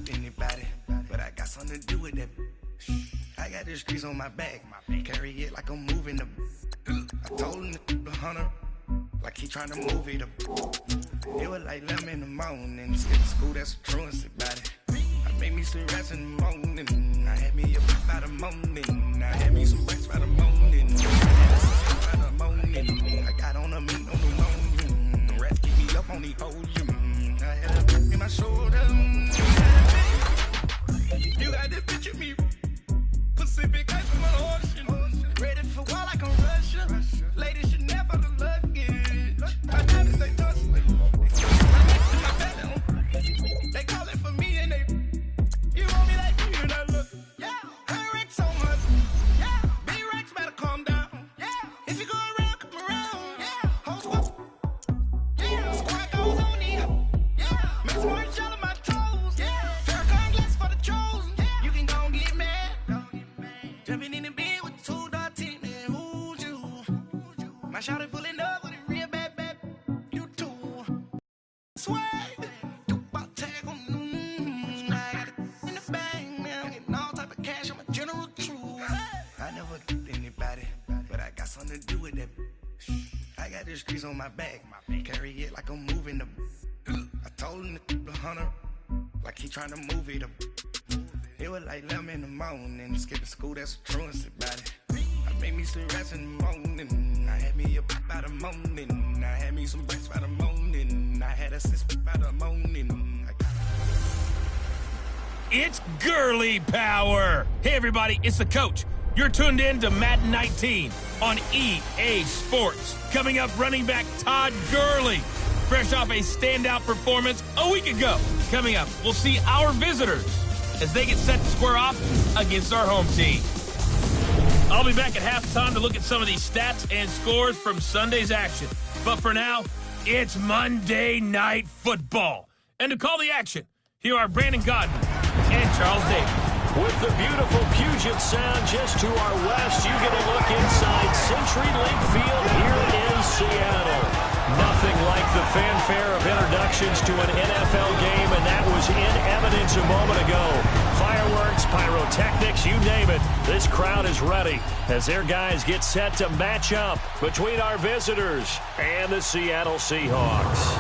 Anybody, but I got something to do with that. I got the streets on my back, carry it like I'm moving the. I told him to 100, like he trying to move it up. It was like 11 in the morning, skip to school, that's a truancy about it. I made me some rest in the morning, I had me a beat by the morning, I had me some breaks by the morning, I had a six by the morning, I got on a meat on the morning, the rest keep me up on the podium, I had a grip in my shoulder. You got this picture me, Pacific ice from an ocean, ready for war like I'm Russia, ladies should never the luggage, I never say touch me, right next to my belly, they call it for me and they, you want me like you and I look, yeah, I wreck so much, yeah, big racks better calm down, yeah, if you go around, come around, yeah, whole squad, yeah, squad goes on in, yeah, make some more shell on my toes, yeah, Farrakhan glass for the chosen, yeah, you can go and get mad, jumping in the bed with the 2.10, and who's you, my shawty pulling up with a real bad, you too, swag, do about tag on, I got it in the bag now, getting all type of cash, I'm a general truth, I never did anybody, but I got something to do with that. I got the streets on my back, carry it like I'm moving the. I told him to 100, like he trying to move it up. It was like 11 in the morning, skip to school, that's a truancy about it. I made me some rest in the morning, I had me a beat by the morning, I had me some breaks by the morning, I had a six by the morning. It's girly power. Hey, everybody, it's the coach. You're tuned in to Madden 19 on EA Sports. Coming up, running back Todd Gurley, fresh off a standout performance a week ago. Coming up, we'll see our visitors as they get set to square off against our home team. I'll be back at halftime to look at some of these stats and scores from Sunday's action. But for now, it's Monday Night Football. And to call the action, here are Brandon Godden and Charles Davis. With the beautiful Puget Sound just to our west, you get a look inside CenturyLink Field here in Seattle. Nothing like the fanfare of introductions to an NFL game, and that was in evidence a moment ago. Fireworks, pyrotechnics, you name it. This crowd is ready as their guys get set to match up between our visitors and the Seattle Seahawks.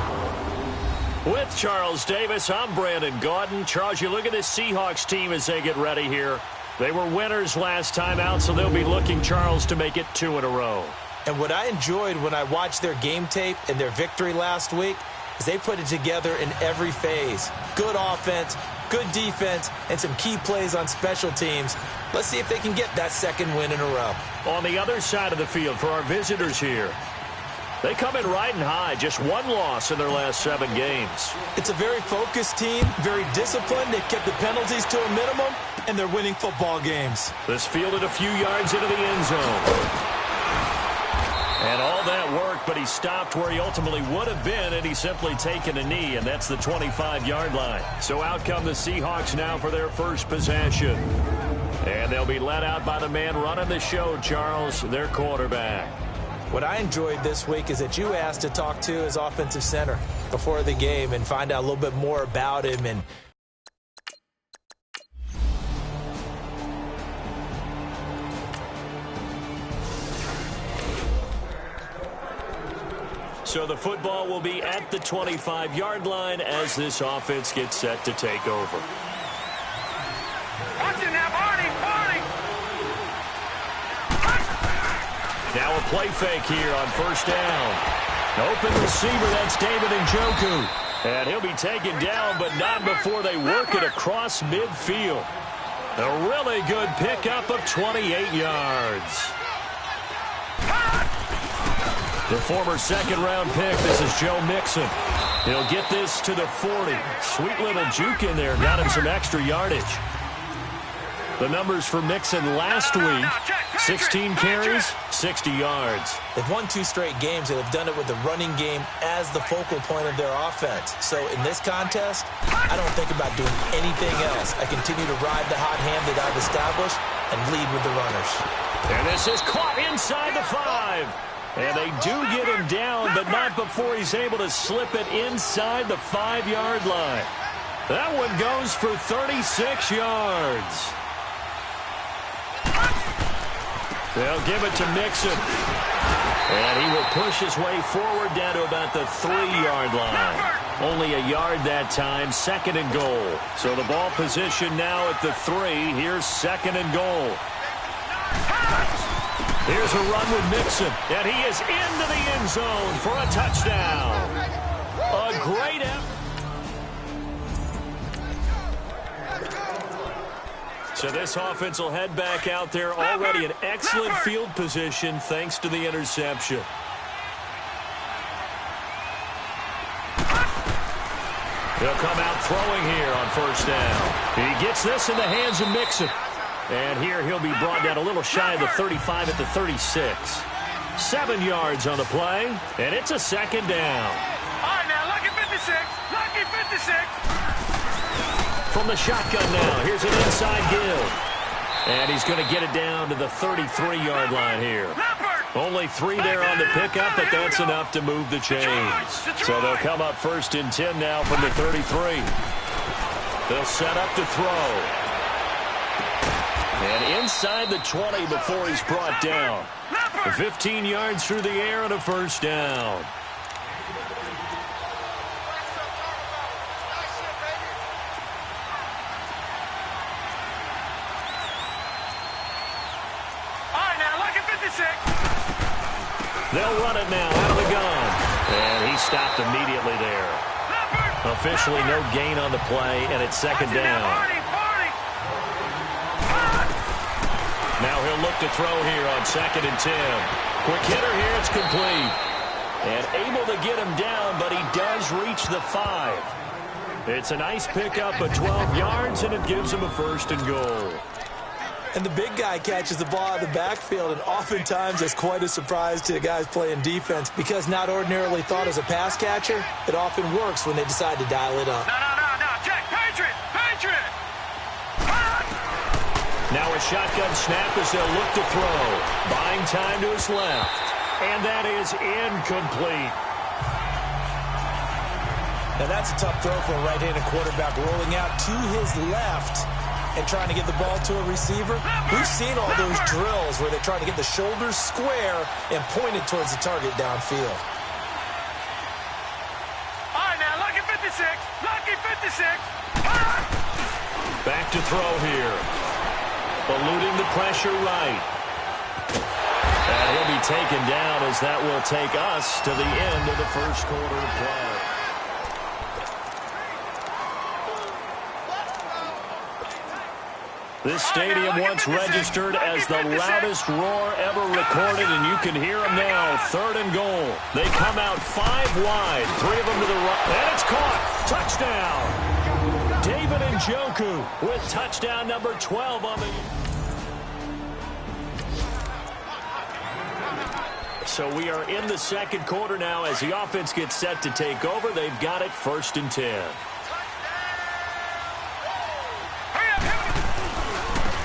With Charles Davis, I'm Brandon Gaudin. Charles, you look at this Seahawks team as they get ready here. They were winners last time out, so they'll be looking, Charles, to make it 2 in a row. And what I enjoyed when I watched their game tape and their victory last week is they put it together in every phase. Good offense, good defense, and some key plays on special teams. Let's see if they can get that second win in a row. On the other side of the field for our visitors here, they come in riding high, just one loss in their last 7 games. It's a very focused team, very disciplined. They've kept the penalties to a minimum, and they're winning football games. This fielded a few yards into the end zone. And all that work, but he stopped where he ultimately would have been, and he's simply taken a knee, and that's the 25-yard line. So out come the Seahawks now for their first possession. And they'll be led out by the man running the show, Charles, their quarterback. What I enjoyed this week is that you asked to talk to his offensive center before the game and find out a little bit more about him. And so the football will be at the 25-yard line as this offense gets set to take over. Watch it now, Barney! Now a play fake here on first down. Open receiver, that's David Njoku. And he'll be taken down, but not before they work it across midfield. A really good pickup of 28 yards. The former second-round pick, this is Joe Mixon. He'll get this to the 40. Sweet little juke in there, got him some extra yardage. The numbers for Mixon last week, 16 carries, 60 yards. They've won 2 straight games, and have done it with the running game as the focal point of their offense. So in this contest, I don't think about doing anything else. I continue to ride the hot hand that I've established and lead with the runners. And this is caught inside the 5. And they do get him down, but not before he's able to slip it inside the 5-yard line. That one goes for 36 yards. They'll give it to Mixon. And he will push his way forward down to about the 3-yard line. Only a yard that time, 2nd and goal. So the ball position now at the 3. Here's 2nd and goal. Here's a run with Mixon, and he is into the end zone for a touchdown. A great effort. So this offense will head back out there, already in excellent field position thanks to the interception. He'll come out throwing here on 1st down. He gets this in the hands of Mixon. And here he'll be brought down a little shy of the 35 at the 36. 7 yards on the play, and it's a 2nd down. All right, now, lucky 56. Lucky 56. From the shotgun now, here's an inside give. And he's going to get it down to the 33-yard line here. Only 3 there on the pickup, but that's enough to move the chains. So they'll come up 1st and 10 now from the 33. They'll set up to throw. And inside the 20 before he's brought down. 15 yards through the air and a 1st down. They'll run it now out of the gun. And he stopped immediately there. Officially no gain on the play, and it's 2nd down. Now he'll look to throw here on 2nd and 10. Quick hitter here, it's complete. And able to get him down, but he does reach the 5. It's a nice pickup of 12 yards, and it gives him a 1st and goal. And the big guy catches the ball out of the backfield, and oftentimes that's quite a surprise to the guys playing defense because not ordinarily thought as a pass catcher, it often works when they decide to dial it up. No, Jack, Patriot! Now a shotgun snap as they'll look to throw. Buying time to his left. And that is incomplete. Now that's a tough throw for a right-handed quarterback, rolling out to his left and trying to get the ball to a receiver. We've seen all those drills where they're trying to get the shoulders square and pointed towards the target downfield. All right, now, lucky 56. Lucky 56. Back to throw here. Eluding the pressure right. And he'll be taken down as that will take us to the end of the 1st quarter of play. This stadium once registered as the loudest roar ever recorded, and you can hear them now. 3rd and goal. They come out 5 wide. 3 of them to the right. And it's caught. Touchdown. David Njoku with touchdown number 12 on the... So we are in the 2nd quarter now as the offense gets set to take over. They've got it 1st and 10.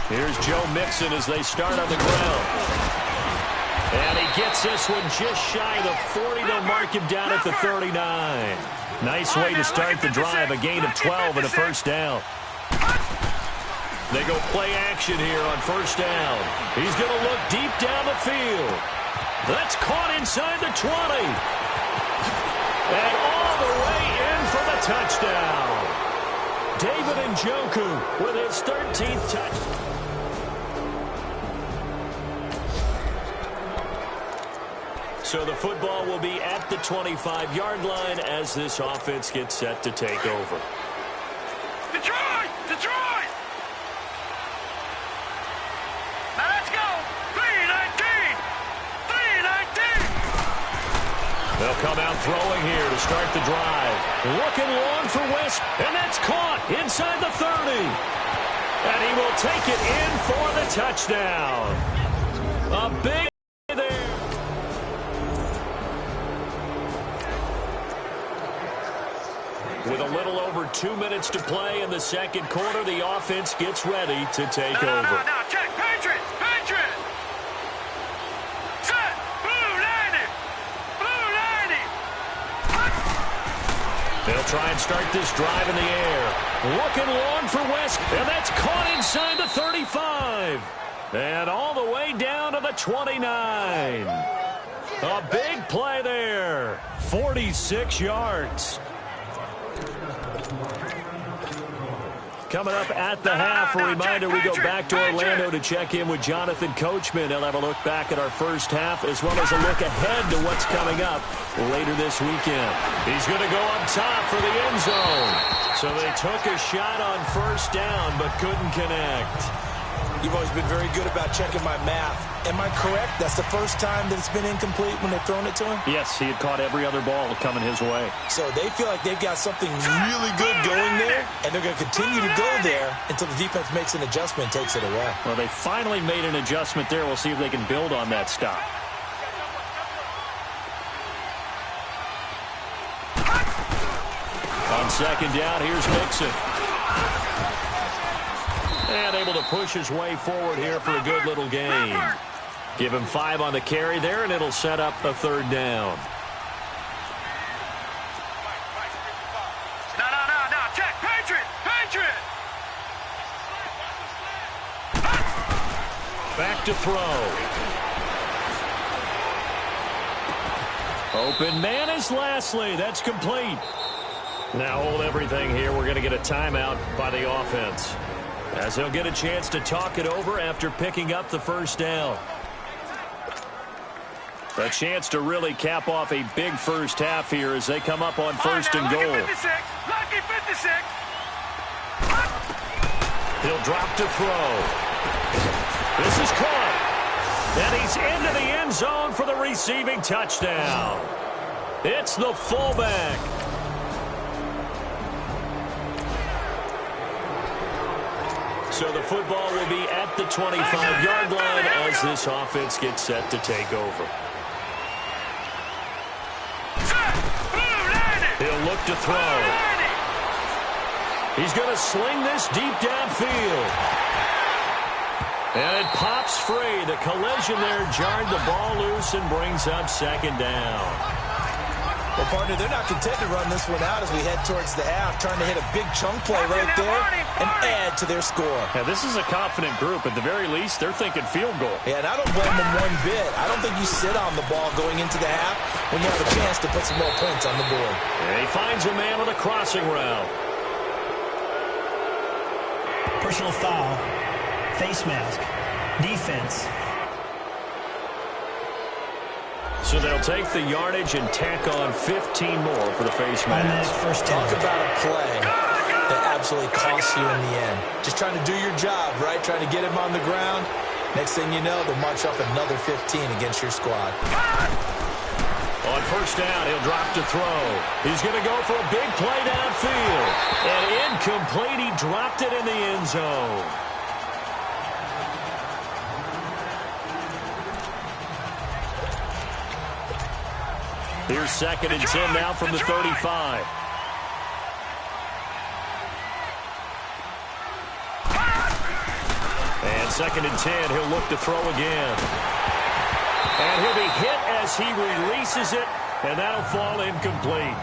Here's Joe Mixon as they start on the ground. And he gets this one just shy of the 40. They'll mark him down at the 39. Nice way to start the drive. A gain of 12 and a 1st down. They go play action here on 1st down. He's going to look deep down the field. That's caught inside the 20. And all the way in for the touchdown. David Njoku with his 13th touchdown. So the football will be at the 25-yard line as this offense gets set to take over. Detroit! Now let's go! 3-19! They'll come out throwing here to start the drive. Looking long for West, and that's caught inside the 30. And he will take it in for the touchdown. A big there. With a little over 2 minutes to play in the 2nd quarter, the offense gets ready to take over. No, check, Patriot! Set! Blue 90! They'll try and start this drive in the air. Looking long for West, and that's caught inside the 35. And all the way down to the 29. A big play there. 46 yards. Coming up at the half, a reminder, we go back to Orlando to check in with Jonathan Coachman. He'll have a look back at our first half as well as a look ahead to what's coming up later this weekend. He's going to go up top for the end zone. So they took a shot on first down but couldn't connect. You've always been very good about checking my math. Am I correct? That's the first time that it's been incomplete when they've thrown it to him? Yes, he had caught every other ball coming his way. So they feel like they've got something really good going there, and they're going to continue to go there until the defense makes an adjustment and takes it away. Well, they finally made an adjustment there. We'll see if they can build on that stop. On second down, here's Mixon. And able to push his way forward here for a good little gain. Give him 5 on the carry there, and it'll set up a third down. No. Check. Patriot. Back to throw. Open man is Lashley. That's complete. Now hold everything here. We're going to get a timeout by the offense, as they'll get a chance to talk it over after picking up the first down. A chance to really cap off a big first half here as they come up on first and goal. Lucky 56. He'll drop to throw. This is caught. And he's into the end zone for the receiving touchdown. It's the fullback. So the football will be at the 25-yard line as this offense gets set to take over. He'll look to throw. He's going to sling this deep downfield. And it pops free. The collision there jarred the ball loose and brings up second down. Well, partner, they're not content to run this one out as we head towards the half, trying to hit a big chunk play right there and add to their score. Yeah, this is a confident group. At the very least, they're thinking field goal. Yeah, and I don't blame them one bit. I don't think you sit on the ball going into the half when you have a chance to put some more points on the board. And he finds a man with a crossing route. Personal foul, face mask, defense. So they'll take the yardage and tack on 15 more for the face mask. First Talk about a play that absolutely costs you in the end. Just trying to do your job, right? Trying to get him on the ground. Next thing you know, they'll march up another 15 against your squad. On first down, he'll drop to throw. He's going to go for a big play downfield. And incomplete. He dropped it in the end zone. Here's second and 10 now from the 35. And second and 10, he'll look to throw again. And he'll be hit as he releases it, and that'll fall incomplete.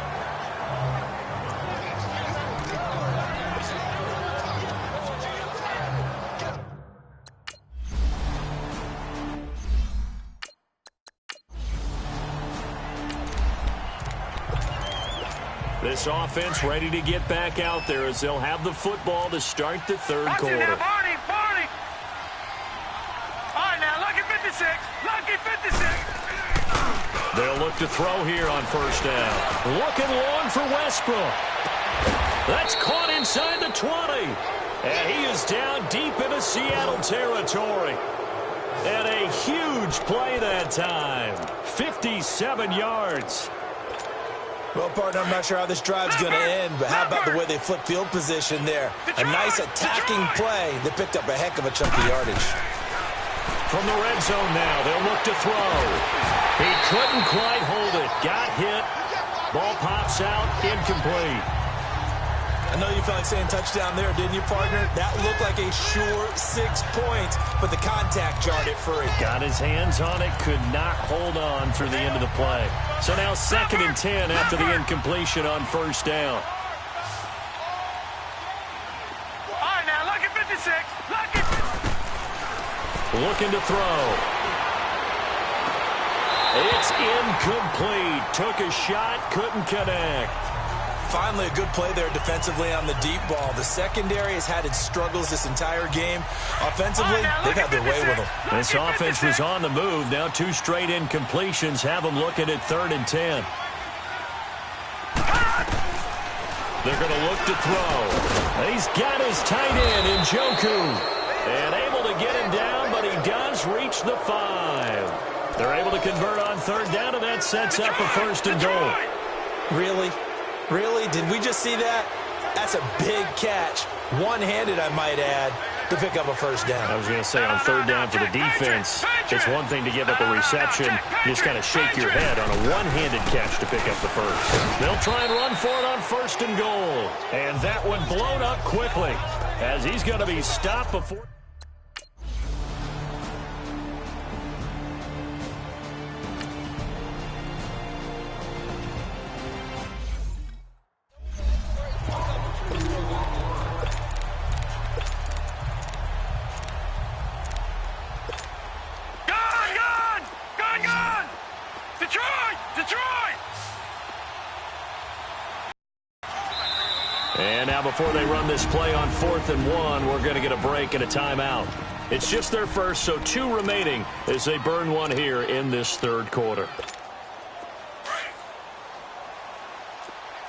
This offense ready to get back out there as they'll have the football to start the third quarter. Now, Barney. All right, now, lucky 56. They'll look to throw here on first down. Looking long for Westbrook. That's caught inside the 20. And he is down deep into Seattle territory. And a huge play that time. 57 yards. Well, partner, I'm not sure how this drive's going to end, but how about the way they flip field position there? A nice attacking play that picked up a heck of a chunk of yardage. From the red zone now, they'll look to throw. He couldn't quite hold it. Got hit. Ball pops out. Incomplete. I know you felt like saying touchdown there, didn't you, partner? That looked like a sure 6 points, but the contact jarred it free. Got his hands on it. Could not hold on through the end of the play. So now 2nd and 10 after the incompletion on first down. All right, now, look at 56. Look at... Looking to throw. It's incomplete. Took a shot, couldn't connect. Finally, a good play there defensively on the deep ball. The secondary has had its struggles this entire game. Offensively, they've had their way with them. This offense was on the move. Now 2 straight incompletions have them looking at 3rd and 10. They're going to look to throw. He's got his tight end in Njoku. And able to get him down, but he does reach the 5. They're able to convert on 3rd down, and that sets up a 1st and goal. Really? Really? Did we just see that? That's a big catch. One-handed, I might add, to pick up a 1st down. I was going to say on 3rd down for the defense, it's one thing to give up a reception. You just kind of shake your head on a one-handed catch to pick up the 1st. They'll try and run for it on 1st and goal. And that one blown up quickly as he's going to be stopped before... And now before they run this play on 4th and 1, we're going to get a break and a timeout. It's just their first, so 2 remaining as they burn one here in this 3rd quarter.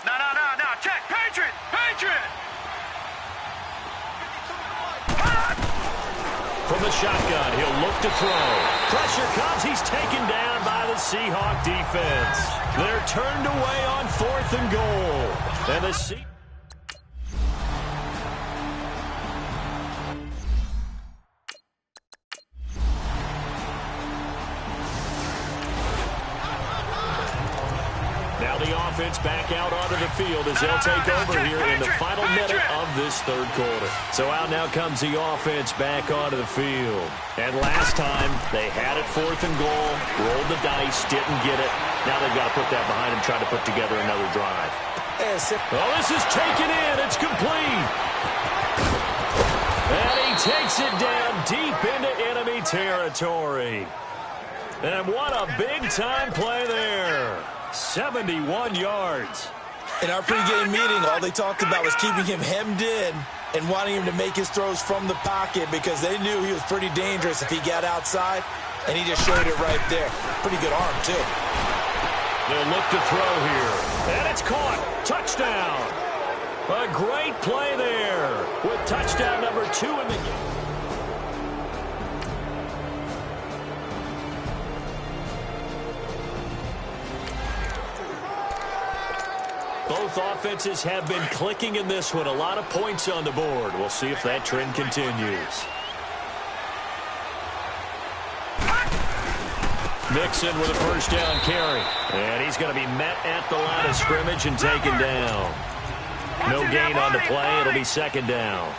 No. Check. Patriot. From the shotgun, he'll look to throw. Pressure comes. He's taken down by the Seahawk defense. They're turned away on 4th and goal. And the Now the offense back out onto the field as they'll take over here in the final minute of this 3rd quarter. So out now comes the offense back onto the field. And last time they had it 4th and goal, rolled the dice, didn't get it. Now they've got to put that behind them, try to put together another drive. Well, this is taken in. It's complete. And he takes it down deep into enemy territory. And what a big-time play there. 71 yards. In our pregame meeting, all they talked about was keeping him hemmed in and wanting him to make his throws from the pocket because they knew he was pretty dangerous if he got outside, and he just showed it right there. Pretty good arm, too. They'll look to throw here. And it's caught. Touchdown. A great play there with touchdown number 2 in the game. Both offenses have been clicking in this one. A lot of points on the board. We'll see if that trend continues. Mixon with a 1st down carry. And he's going to be met at the line of scrimmage and taken down. No gain on the play. It'll be 2nd down.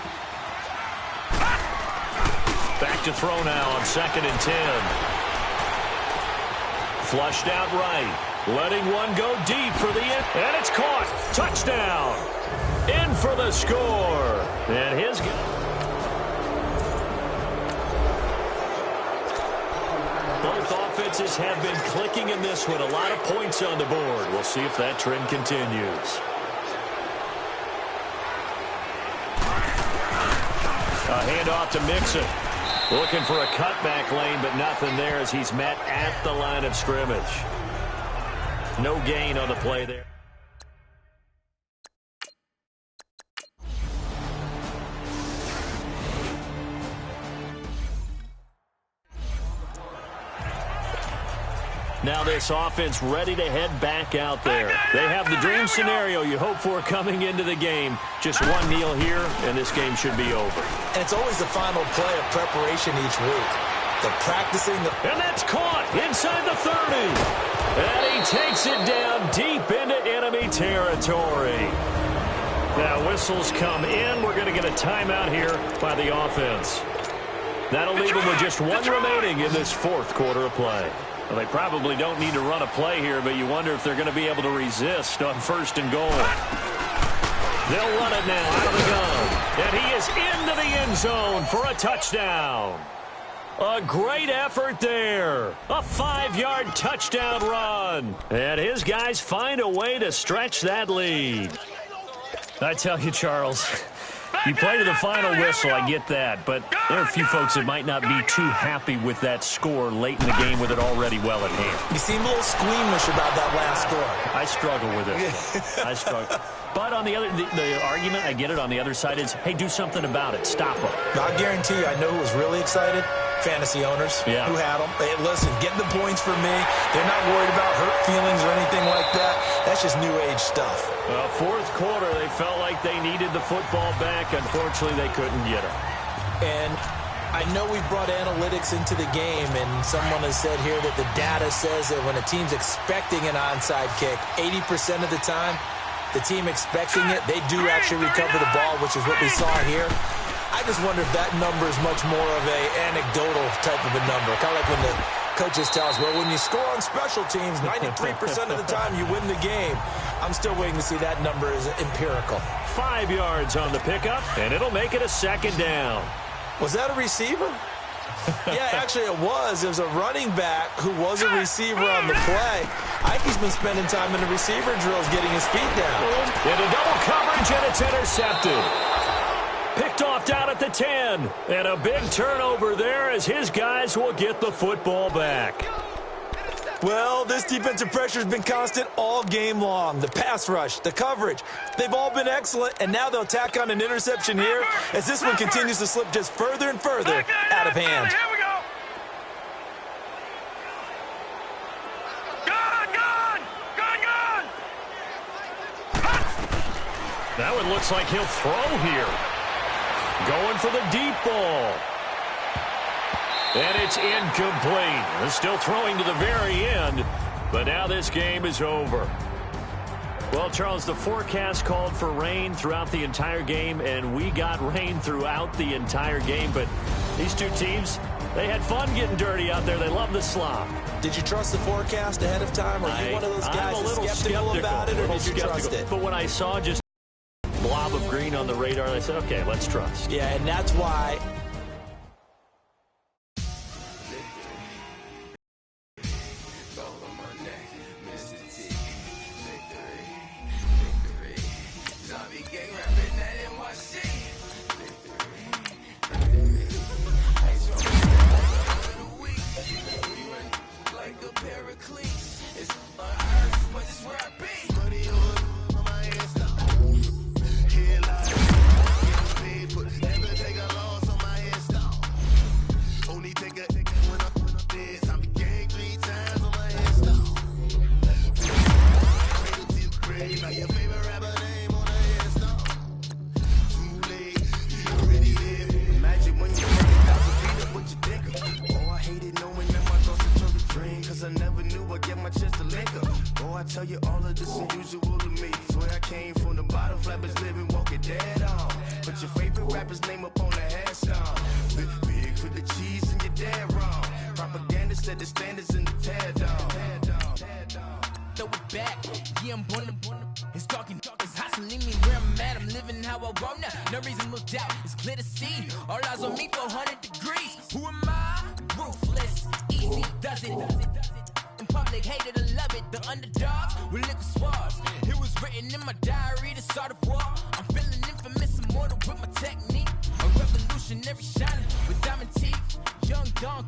Back to throw now on 2nd and 10. Flushed out right. Letting one go deep for the end. And it's caught. Touchdown. In for the score. And his... Both offenses have been clicking in this one. A lot of points on the board. We'll see if that trend continues. A handoff to Mixon. Looking for a cutback lane, but nothing there as he's met at the line of scrimmage. No gain on the play there. Now this offense ready to head back out there. They have the dream scenario you hope for coming into the game. Just one kneel here, and this game should be over. And it's always the final play of preparation each week. They're practicing the... And that's caught inside the 30. And he takes it down deep into enemy territory. Now whistles come in. We're going to get a timeout here by the offense. That'll leave them with just one remaining in this 4th quarter of play. Well, they probably don't need to run a play here, but you wonder if they're going to be able to resist on 1st and goal. They'll run it now out of the gun. And he is into the end zone for a touchdown. A great effort there. A 5-yard touchdown run. And his guys find a way to stretch that lead. I tell you, Charles, you play to the final whistle, I get that. But there are a few folks that might not be too happy with that score late in the game with it already well at hand. You seem a little squeamish about that last score. I struggle with it. I struggle. But on the argument, I get it, on the other side is, hey, do something about it. Stop them. I guarantee you, I know who was really excited. Fantasy owners who had them. Hey, listen, get the points for me. They're not worried about hurt feelings or anything like that. That's just new age stuff. Well, 4th quarter, they felt like they needed the football back. Unfortunately, they couldn't get it. And I know we brought analytics into the game, and someone has said here that the data says that when a team's expecting an onside kick, 80% of the time, the team expecting it, they do actually recover the ball, which is what we saw here. I just wonder if that number is much more of a anecdotal type of a number. Kind of like when the coaches tell us, well, when you score on special teams, 93% of the time you win the game. I'm still waiting to see that number is empirical. 5 yards on the pickup, and it'll make it a 2nd down. Was that a receiver? Yeah, actually it was. It was a running back who was a receiver on the play. Ike's been spending time in the receiver drills getting his feet down. Into double coverage, and it's intercepted. Picked off down at the 10. And a big turnover there as his guys will get the football back. Well, this defensive pressure has been constant all game long. The pass rush, the coverage, they've all been excellent, and now they'll tack on an interception here as this one continues to slip just further and further out of hand. Here we go. That one looks like he'll throw here. Going for the deep ball. And it's incomplete. They're still throwing to the very end, but now this game is over. Well, Charles, the forecast called for rain throughout the entire game, and we got rain throughout the entire game. But these two teams, they had fun getting dirty out there. They love the slop. Did you trust the forecast ahead of time? Or are you one of those guys that's skeptical about it, or did you trust it? But when I saw just a blob of green on the radar, I said, okay, let's trust. Yeah, and that's why... No reason look out, it's clear to see. All eyes on me, 400 degrees. Who am I? Ruthless, easy does it. In public, hated or love it. The underdogs with liquor swabs. It was written in my diary to start a war. I'm feeling infamous, immortal with my technique. A revolutionary shining with diamond teeth. Young Don.